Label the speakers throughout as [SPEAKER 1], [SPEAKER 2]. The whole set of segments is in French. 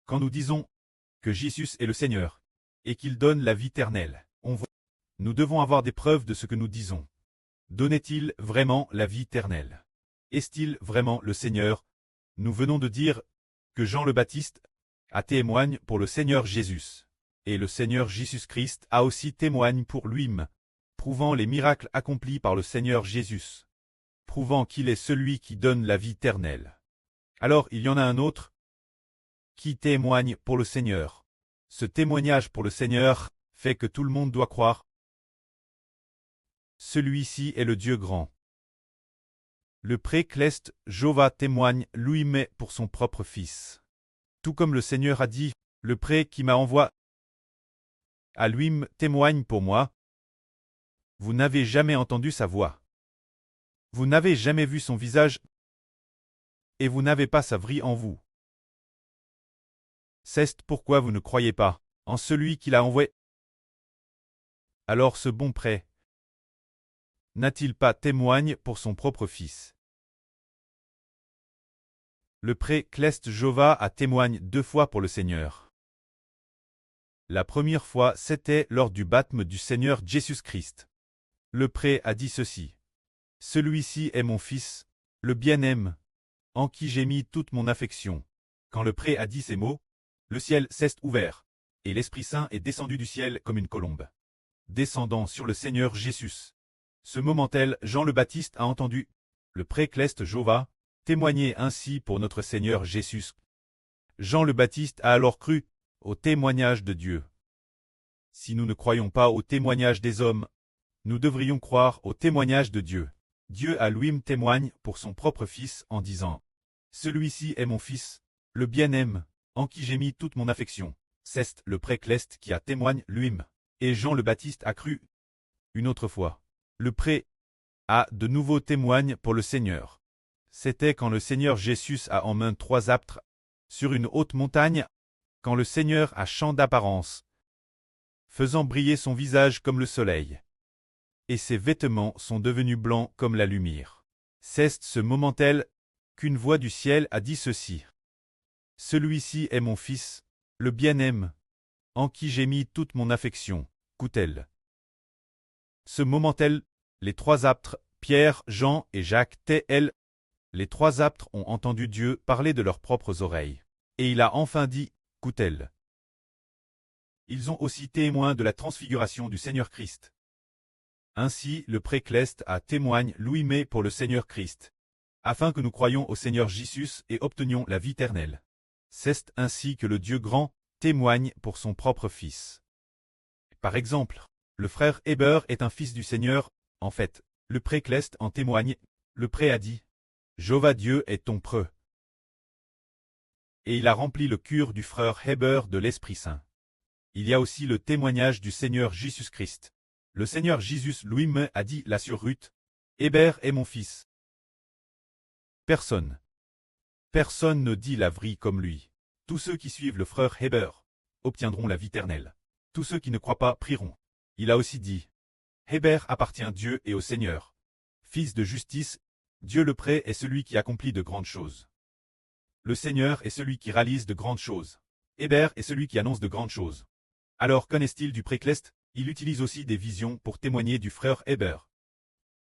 [SPEAKER 1] Quand nous disons que Jésus est le Seigneur et qu'il donne la vie éternelle, nous devons avoir des preuves de ce que nous disons. Donnait-il vraiment la vie éternelle? Est-il vraiment le Seigneur? Nous venons de dire que Jean le Baptiste a témoigne pour le Seigneur Jésus. Et le Seigneur Jésus-Christ a aussi témoigne pour lui-même, prouvant les miracles accomplis par le Seigneur Jésus, prouvant qu'il est celui qui donne la vie éternelle. Alors il y en a un autre qui témoigne pour le Seigneur. Ce témoignage pour le Seigneur fait que tout le monde doit croire. Celui-ci est le Dieu grand. Le précleste Jéhovah témoigne lui-même pour son propre Fils. Tout comme le Seigneur a dit, le pré qui m'a envoyé à lui-même témoigne pour moi. Vous n'avez jamais entendu sa voix. Vous n'avez jamais vu son visage. Et vous n'avez pas sa vie en vous. C'est pourquoi vous ne croyez pas en celui qui l'a envoyé. Alors ce bon prêtre n'a-t-il pas témoigne pour son propre Fils? Le précleste Jéhovah a témoigne 2 fois pour le Seigneur. La première fois, c'était lors du baptême du Seigneur Jésus-Christ. Le prêtre a dit ceci. Celui-ci est mon Fils, le bien-aimé, en qui j'ai mis toute mon affection. Quand le prêtre a dit ces mots, le ciel s'est ouvert, et l'Esprit Saint est descendu du ciel comme une colombe, descendant sur le Seigneur Jésus. Ce moment-là, Jean le Baptiste a entendu le précleste Jéhovah témoigner ainsi pour notre Seigneur Jésus. Jean le Baptiste a alors cru au témoignage de Dieu. Si nous ne croyons pas au témoignage des hommes, nous devrions croire au témoignage de Dieu. Dieu à lui-même témoigne pour son propre Fils en disant « Celui-ci est mon Fils, le bien-aimé, en qui j'ai mis toute mon affection. » C'est le précleste qui a témoigne lui-même. Et Jean le Baptiste a cru. Une autre fois, le prêtre a de nouveau témoigne pour le Seigneur. C'était quand le Seigneur Jésus a en main 3 aptres, sur une haute montagne, quand le Seigneur a champ d'apparence, faisant briller son visage comme le soleil. Et ses vêtements sont devenus blancs comme la lumière. C'est ce moment-là qu'une voix du ciel a dit ceci. Celui-ci est mon Fils, le bien-aimé, en qui j'ai mis toute mon affection. Écoutez-le. Ce moment-là, les 3 apôtres, Pierre, Jean et Jacques, les 3 apôtres ont entendu Dieu parler de leurs propres oreilles. Et il a enfin dit, écoutez-le. Ils ont aussi témoin de la transfiguration du Seigneur Christ. Ainsi, le précleste a témoigne lui-même pour le Seigneur Christ, afin que nous croyions au Seigneur Jésus et obtenions la vie éternelle. C'est ainsi que le Dieu grand témoigne pour son propre Fils. Par exemple, le frère Héber est un fils du Seigneur. En fait, le précleste en témoigne. Le prêtre a dit « Jéhovah Dieu est ton preux. » Et il a rempli le cœur du frère Héber de l'Esprit Saint. Il y a aussi le témoignage du Seigneur Jésus-Christ. Le Seigneur Jésus lui-même a dit là sur Ruth, « Héber est mon fils. » Personne ne dit la vraie comme lui. Tous ceux qui suivent le frère Héber obtiendront la vie éternelle. Tous ceux qui ne croient pas prieront. Il a aussi dit, « Héber appartient à Dieu et au Seigneur. Fils de justice, Dieu le prêtre est celui qui accomplit de grandes choses. Le Seigneur est celui qui réalise de grandes choses. Héber est celui qui annonce de grandes choses. » Alors qu'en est-il du précleste? Il utilise aussi des visions pour témoigner du frère Héber.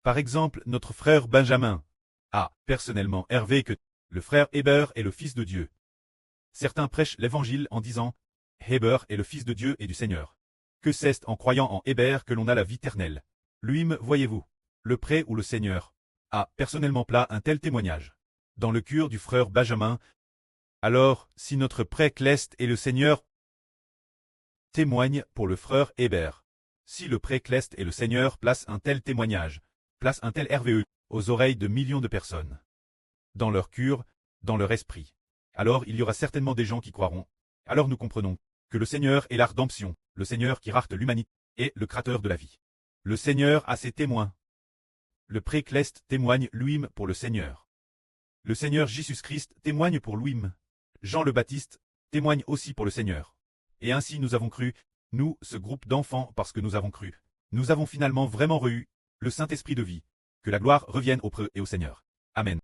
[SPEAKER 1] Par exemple, notre frère Benjamin a personnellement hervé que le frère Héber est le Fils de Dieu. Certains prêchent l'évangile en disant « Héber est le Fils de Dieu et du Seigneur. » Que c'est en croyant en Héber que l'on a la vie éternelle. Lui-même, voyez-vous, le prêtre ou le Seigneur a personnellement plat un tel témoignage. Dans le cœur du frère Benjamin, alors, si notre précleste et le Seigneur témoigne pour le frère Héber. Si le précleste et le Seigneur placent un tel témoignage, placent un tel RVE aux oreilles de millions de personnes, dans leur cœur, dans leur esprit, alors il y aura certainement des gens qui croiront. Alors nous comprenons que le Seigneur est la rédemption, le Seigneur qui rachète l'humanité, est le créateur de la vie. Le Seigneur a ses témoins. Le précleste témoigne lui-même pour le Seigneur. Le Seigneur Jésus-Christ témoigne pour lui-même. Jean le Baptiste témoigne aussi pour le Seigneur. Et ainsi nous avons cru, nous, ce groupe d'enfants, parce que nous avons cru. Nous avons finalement vraiment reçu le Saint-Esprit de vie. Que la gloire revienne au preux et au Seigneur. Amen.